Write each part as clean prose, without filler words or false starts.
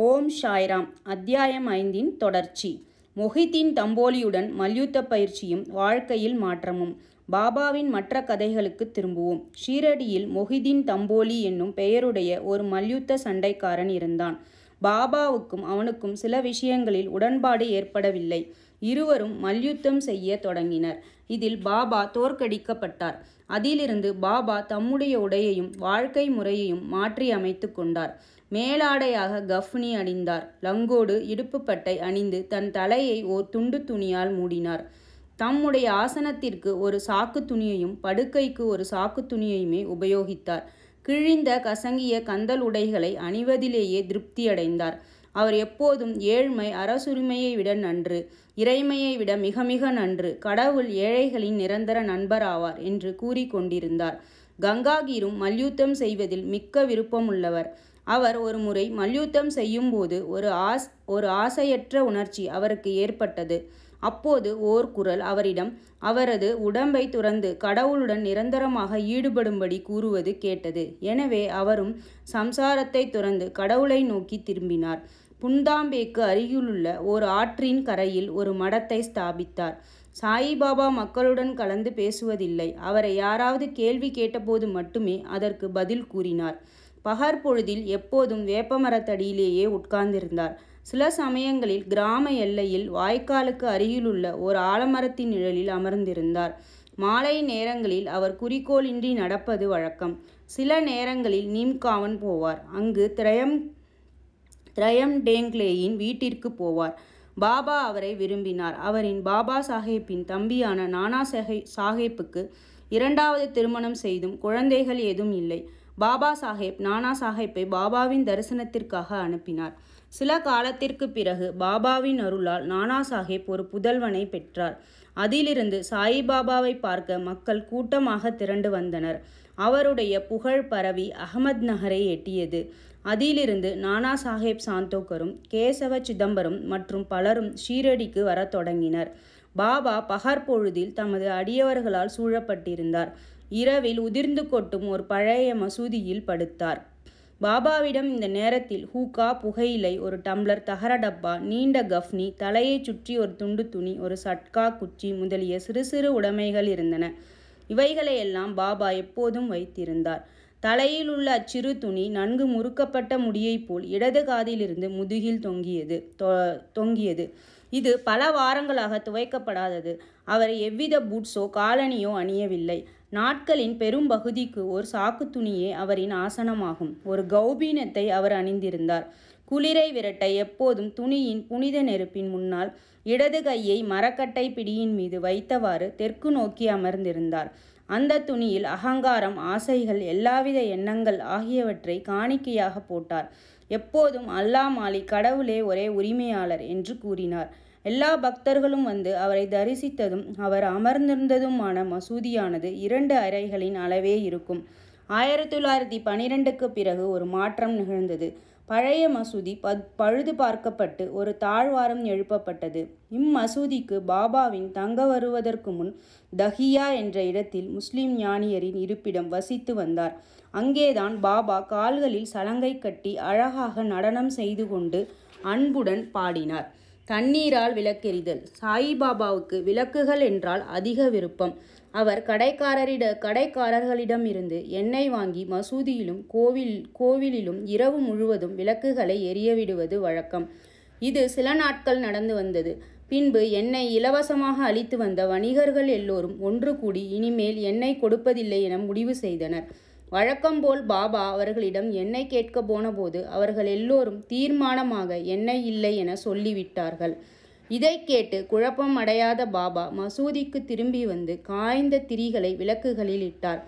ஓம் சாய்ராம். அத்தியாயம் 5 தொடர்ச்சி. மொஹிதீன் தம்போலியுடன் மல்யுத்த பயிற்சியும் வாழ்க்கையில் மாற்றமும். பாபாவின் மற்ற கதைகளுக்கு திரும்புவோம். ஷீரடியில் மொஹிதீன் தம்போலி என்னும் பெயருடைய ஒரு மல்யுத்த சண்டைக்காரன் இருந்தான். பாபாவுக்கும் அவனுக்கும் சில விஷயங்களில் உடன்பாடு ஏற்படவில்லை. இருவரும் மல்யுத்தம் செய்ய தொடங்கினர். இதில் பாபா தோற்கடிக்கப்பட்டார். அதிலிருந்து பாபா தம்முடைய உடையையும் வாழ்க்கை முறையையும் மாற்றி அமைத்து கொண்டார். மேலாடையாக கஃப்னி அணிந்தார். லங்கோடு இடுப்பு பட்டை அணிந்து தன் தலையை ஓர் துண்டு துணியால் மூடினார். தம்முடைய ஆசனத்திற்கு ஒரு சாக்கு துணியையும் படுக்கைக்கு ஒரு சாக்கு துணியையுமே உபயோகித்தார். கிழிந்த கசங்கிய கந்தல் உடைகளை அணிவதிலேயே திருப்தியடைந்தார். அவர் எப்போதும் ஏழ்மை அரசுரிமையை விட நன்று, இறைமையை விட மிக மிக நன்று, கடவுள் ஏழைகளின் நிரந்தர நண்பராவார் என்று கூறிக்கொண்டிருந்தார். கங்காகீரும் மல்யுத்தம் செய்வதில் மிக்க விருப்பமுள்ளவர். அவர் ஒரு முறை மல்யுத்தம் செய்யும்போது ஒரு ஆசையற்ற உணர்ச்சி அவருக்கு ஏற்பட்டது. அப்போது ஓர் குரல் அவரிடம் அவரது உடம்பை துறந்து கடவுளுடன் நிரந்தரமாக ஈடுபடும்படி கூறுவது கேட்டது. எனவே அவரும் சம்சாரத்தை துறந்து கடவுளை நோக்கி திரும்பினார். புந்தாம்பேக்கு அருகிலுள்ள ஓர் ஆற்றின் கரையில் ஒரு மடத்தை ஸ்தாபித்தார். சாயிபாபா மக்களுடன் கலந்து பேசுவதில்லை. அவரை யாராவது கேள்வி கேட்டபோது மட்டுமே அதற்கு பதில் கூறினார். பகற்பொழுதில் எப்போதும் வேப்பமரத்தடியிலேயே உட்கார்ந்திருந்தார். சில சமயங்களில் கிராம எல்லையில் வாய்க்காலுக்கு அருகிலுள்ள ஓர் ஆலமரத்தின் நிழலில் அமர்ந்திருந்தார். மாலை நேரங்களில் அவர் குறிக்கோளின்றி நடப்பது வழக்கம். சில நேரங்களில் நீம்காவன் போவார். அங்கு திரயம் டேங்க்லேயின் வீட்டிற்கு போவார். பாபா அவரை விரும்பினார். அவரின் பாபா சாஹேப்பின் தம்பியான நானா சாஹேப்புக்கு இரண்டாவது திருமணம் செய்தும் குழந்தைகள் ஏதும் இல்லை. பாபா சாஹேப் நானா சாஹேப்பை பாபாவின் தரிசனத்திற்காக அனுப்பினார். சில காலத்திற்கு பிறகு பாபாவின் அருளால் நானா சாஹேப் ஒரு புதல்வனை பெற்றார். அதிலிருந்து சாயிபாபாவை பார்க்க மக்கள் கூட்டமாக திரண்டு வந்தனர். அவருடைய புகழ் பரவி அகமத் நகரை எட்டியது. அதிலிருந்து நானா சாஹேப் சாந்தோக்கரும் கேசவ சிதம்பரம் மற்றும் பலரும் ஷீரடிக்கு வரத் தொடங்கினர். பாபா பகற்பொழுதில் தமது அடியவர்களால் சூழப்பட்டிருந்தார். இரவில் உதிர்ந்து கொட்டும் ஒரு பழைய மசூதியில் படுத்தார். பாபாவிடம் இந்த நேரத்தில் ஹூக்கா, புகையிலை, ஒரு டம்ளர் தகர டப்பா, நீண்ட கஃப்னி, தலையை சுற்றி ஒரு துண்டு துணி, ஒரு சட்கா, குச்சி முதலிய சிறு சிறு உடைமைகள் இருந்தன. இவைகளையெல்லாம் பாபா எப்போதும் வைத்திருந்தார். தலையில் உள்ள அச்சிறு துணி நன்கு முறுக்கப்பட்ட முடியைப் போல் இடது காதிலிருந்து முதுகில் தொங்கியது. இது பல வாரங்களாக துவைக்கப்படாதது. அவர் எவ்வித பூட்ஸோ காலணியோ அணியவில்லை. நாட்களின் பெரும் பகுதிக்கு ஒரு சாக்கு துணியே அவரின் ஆசனமாகும். ஒரு கௌபீனத்தை அவர் அணிந்திருந்தார். குளிரை விரட்ட எப்போதும் துணியின் புனித நெருப்பின் முன்னால் இடது கையை மரக்கட்டை பிடியின் மீது வைத்தவாறு தெற்கு நோக்கி அமர்ந்திருந்தார். அந்த துணியில் அகங்காரம், ஆசைகள், எல்லாவித எண்ணங்கள் ஆகியவற்றை காணிக்கையாக போட்டார். எப்போதும் அல்லாஹ் மாலிக், கடவுளே ஒரே உரிமையாளர் என்று கூறினார். எல்லா பக்தர்களும் வந்து அவரை தரிசித்ததும் அவர் அமர்ந்திருந்ததுமான மசூதியானது 2 அறைகளின் அளவே இருக்கும். 1912க்கு பிறகு ஒரு மாற்றம் நிகழ்ந்தது. பழைய மசூதி பழுது பார்க்கப்பட்டு ஒரு தாழ்வாரம் எழுப்பப்பட்டது. இம்மசூதிக்கு பாபாவின் தங்க வருவதற்கு முன் தஹியா என்ற இடத்தில் முஸ்லிம் ஞானியரின் இருப்பிடம் வசித்து வந்தார். அங்கேதான் பாபா கால்களில் சலங்கை கட்டி அழகாக நடனம் செய்து கொண்டு அன்புடன் பாடினார். தண்ணீரால் விளக்கெறிதல். சாயிபாபாவுக்கு விளக்குகள் என்றால் அதிக விருப்பம். அவர் கடைக்காரர்களிடமிருந்து எண்ணெய் வாங்கி மசூதியிலும் கோவிலிலும் இரவு முழுவதும் விளக்குகளை எரியவிடுவது வழக்கம். இது சில நாட்கள் நடந்து வந்தது. பின்பு எண்ணெய் இலவசமாக அளித்து வந்த வணிகர்கள் எல்லோரும் ஒன்று கூடி இனிமேல் எண்ணெய் கொடுப்பதில்லை என முடிவு செய்தனர். வழக்கம்போல் பாபா அவர்களிடம் எண்ணெய் கேட்க போனபோது அவர்கள் எல்லோரும் தீர்மானமாக எண்ணெய் இல்லை என சொல்லிவிட்டார்கள். இதை கேட்டு குழப்பம் அடையாத பாபா மசூதிக்கு திரும்பி வந்து காய்ந்த திரிகளை விளக்குகளில் இட்டார்.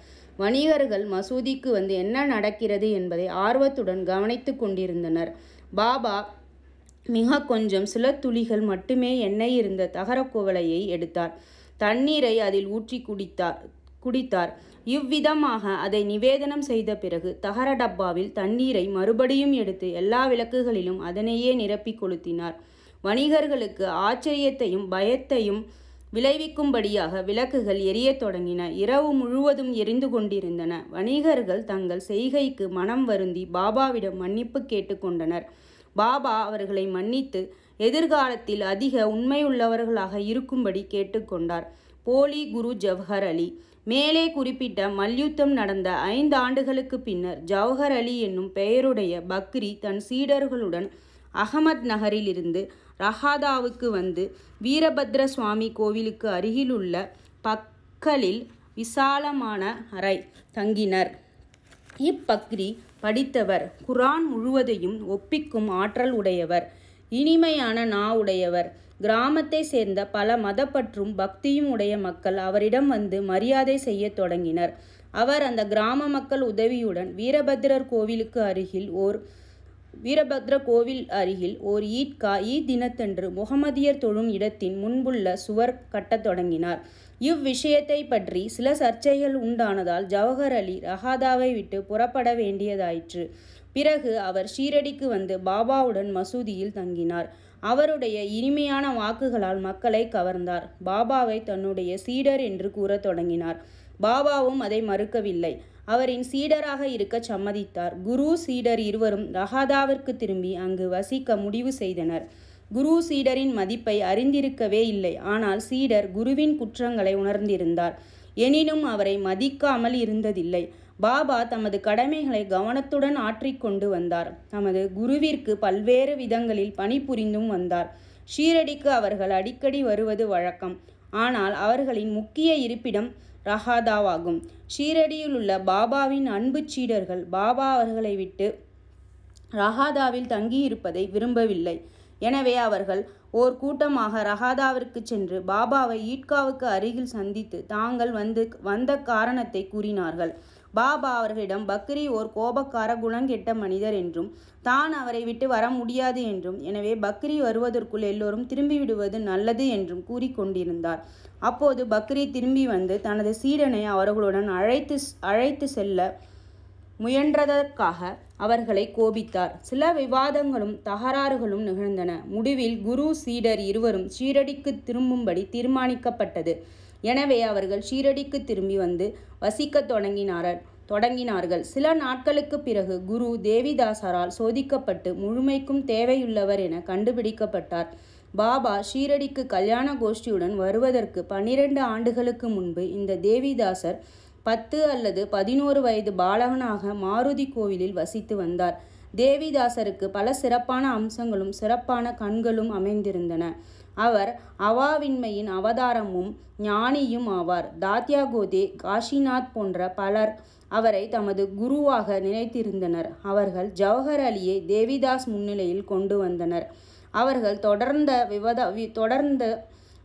வணிகர்கள் மசூதிக்கு வந்து என்ன நடக்கிறது என்பதை ஆர்வத்துடன் கவனித்து கொண்டிருந்தனர். பாபா மிக கொஞ்சம் சில துளிகள் மட்டுமே எண்ணெய் இருந்த தகர குவளையை எடுத்தார். தண்ணீரை அதில் ஊற்றி குடித்தார். இவ்விதமாக அதை நிவேதனம் செய்த பிறகு தகர டப்பாவில் தண்ணீரை மறுபடியும் எடுத்து எல்லா விளக்குகளிலும் அதனையே நிரப்பி கொளுத்தினார். வணிகர்களுக்கு ஆச்சரியத்தையும் பயத்தையும் விளைவிக்கும்படியாக விளக்குகள் எரியத் தொடங்கின. இரவு முழுவதும் எரிந்து கொண்டிருந்தன. வணிகர்கள் தங்கள் செய்கைக்கு மனம் வருந்தி பாபாவிடம் மன்னிப்பு கேட்டுக்கொண்டனர். பாபா அவர்களை மன்னித்து எதிர்காலத்தில் அதிக உண்மையுள்ளவர்களாக இருக்கும்படி கேட்டுக்கொண்டார். போலி குரு ஜவஹர் அலி. மேலே குறிப்பிட்ட மல்யுத்தம் நடந்த 5 ஆண்டுகளுக்கு பின்னர் ஜவஹர் அலி என்னும் பெயருடைய பக்ரி தன் சீடர்களுடன் அகமத் நகரிலிருந்து ரஹாதாவுக்கு வந்து வீரபத்ர சுவாமி கோவிலுக்கு அருகிலுள்ள பக்கலில் விசாலமான அறை தங்கினர். இப்பக்ரி படித்தவர், குரான் முழுவதையும் ஒப்பிக்கும் ஆற்றல் உடையவர், இனிமையான உடையவர். கிராமத்தை சேர்ந்த பல மதப்பற்றும் பக்தியும் உடைய மக்கள் அவரிடம் வந்து மரியாதை செய்ய தொடங்கினர். அவர் அந்த கிராம மக்கள் உதவியுடன் வீரபத்ரர் கோவில் அருகில் ஓர் ஈத்கா தினத்தன்று முகமதியர் தொழும் இடத்தின் முன்புள்ள சுவர் கட்டத் தொடங்கினார். இவ்விஷயத்தை பற்றி சில சர்ச்சைகள் உண்டானதால் ஜவஹர் அலி ரஹாதாவை விட்டு புறப்பட வேண்டியதாயிற்று. பிறகு அவர் ஷீரடிக்கு வந்து பாபாவுடன் மசூதியில் தங்கினார். அவருடைய இனிமையான வாக்குகளால் மக்களை கவர்ந்தார். பாபாவை தன்னுடைய சீடர் என்று கூறத் தொடங்கினார். பாபாவும் அதை மறுக்கவில்லை. அவரின் சீடராக இருக்க சம்மதித்தார். குரு சீடர் இருவரும் ரஹாதாவிற்கு திரும்பி அங்கு வசிக்க முடிவு செய்தனர். குரு சீடரின் மதிப்பை அறிந்திருக்கவே இல்லை. ஆனால் சீடர் குருவின் குற்றங்களை உணர்ந்திருந்தார். எனினும் அவரை மதிக்காமல் இருந்ததில்லை. பாபா தமது கடமைகளை கவனத்துடன் ஆற்றிக்கொண்டு வந்தார். தமது குருவிற்கு பல்வேறு விதங்களில் பணிபுரிந்தும் வந்தார். ஷீரடிக்கு அவர்கள் அடிக்கடி வருவது வழக்கம். ஆனால் அவர்களின் முக்கிய இருப்பிடம் ரஹாதாவாகும். ஷீரடியிலுள்ள பாபாவின் அன்பு சீடர்கள் பாபா அவர்களை விட்டு ரஹாதாவில் தங்கியிருப்பதை விரும்பவில்லை. எனவே அவர்கள் ஓர் கூட்டமாக ரஹாதாவிற்கு சென்று பாபாவை ஈத்காவுக்கு அருகில் சந்தித்து தாங்கள் வந்த காரணத்தை கூறினார்கள். பாபா அவர்களிடம் பக்ரி ஓர் கோபக்கார குணங்கெட்ட மனிதர் என்றும் தான் அவரை விட்டு வர முடியாது என்றும் எனவே பக்ரி வருவதற்குள் எல்லோரும் திரும்பிவிடுவது நல்லது என்றும் கூறிக்கொண்டிருந்தார். அப்போது பக்ரி திரும்பி வந்து தனது சீடனை அவர்களுடன் அழைத்து செல்ல முயன்றதற்காக அவர்களை கோபித்தார். சில விவாதங்களும் தகராறுகளும் நிகழ்ந்தன. முடிவில் குரு சீடர் இருவரும் ஷீரடிக்கு திரும்பும்படி தீர்மானிக்கப்பட்டது. எனவே அவர்கள் ஷீரடிக்கு திரும்பி வந்து வசிக்க தொடங்கினார்கள். சில நாட்களுக்கு பிறகு குரு தேவிதாசரால் சோதிக்கப்பட்டு முழுமைக்கும் தேவையுள்ளவர் என கண்டுபிடிக்கப்பட்டார். பாபா ஷீரடிக்கு கல்யாண கோஷ்டியுடன் வருவதற்கு 12 ஆண்டுகளுக்கு முன்பு இந்த தேவிதாசர் 10 அல்லது 11 வயது பாலகனாக மாருதி கோவிலில் வசித்து வந்தார். தேவிதாசருக்கு பல சிறப்பான அம்சங்களும் சிறப்பான கண்களும் அமைந்திருந்தன. அவர் அவாவின்மையின் அவதாரமும் ஞானியும் ஆவார். தாத்யா கோதே, காஷிநாத் போன்ற பலர் அவரை தமது குருவாக நினைத்திருந்தனர். அவர்கள் ஜவஹர் அலியை தேவிதாஸ் முன்னிலையில் கொண்டு வந்தனர். அவர்கள் தொடர்ந்த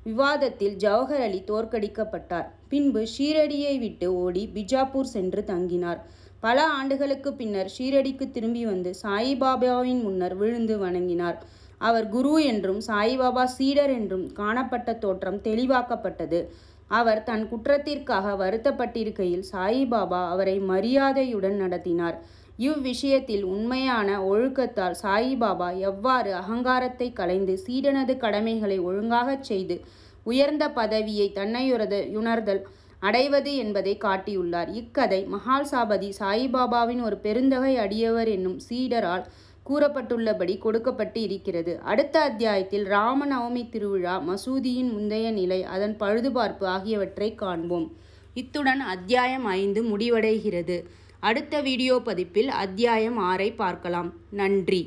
விவாதத்தில் ஜவஹர் அலி தோற்கடிக்கப்பட்டார். பின்பு ஷீரடியை விட்டு ஓடி பிஜாப்பூர் சென்று தங்கினார். பல ஆண்டுகளுக்கு பின்னர் ஷீரடிக்கு திரும்பி வந்து சாயிபாபாவின் முன்னர் விழுந்து வணங்கினார். அவர் குரு என்றும் சாயிபாபா சீடர் என்றும் காணப்பட்ட தோற்றம் தெளிவாக்கப்பட்டது. அவர் தன் குற்றத்திற்காக வருத்தப்பட்டிருக்கையில் சாயிபாபா அவரை மரியாதையுடன் நடத்தினார். இவ்விஷயத்தில் உண்மையான ஒழுக்கத்தால் சாயிபாபா எவ்வாறு அகங்காரத்தை களைந்து சீடனது கடமைகளை ஒழுங்காகச் செய்து உயர்ந்த பதவியை தன்னையுணர்தல் அடைவது என்பதை காட்டியுள்ளார். இக்கதை மஹால்சாபதி சாயிபாபாவின் ஒரு பெருந்தகை அடியவர் என்னும் சீடரால் கூறப்பட்டுள்ளபடி கொடுக்கப்பட்டு இருக்கிறது. அடுத்த அத்தியாயத்தில் ராமநவமி திருவிழா, மசூதியின் முந்தைய நிலை, அதன் பழுதுபார்ப்பு ஆகியவற்றை காண்போம். இத்துடன் அத்தியாயம் 5 முடிவடைகிறது. அடுத்த வீடியோ பதிப்பில் அத்தியாயம் 6 பார்க்கலாம். நன்றி.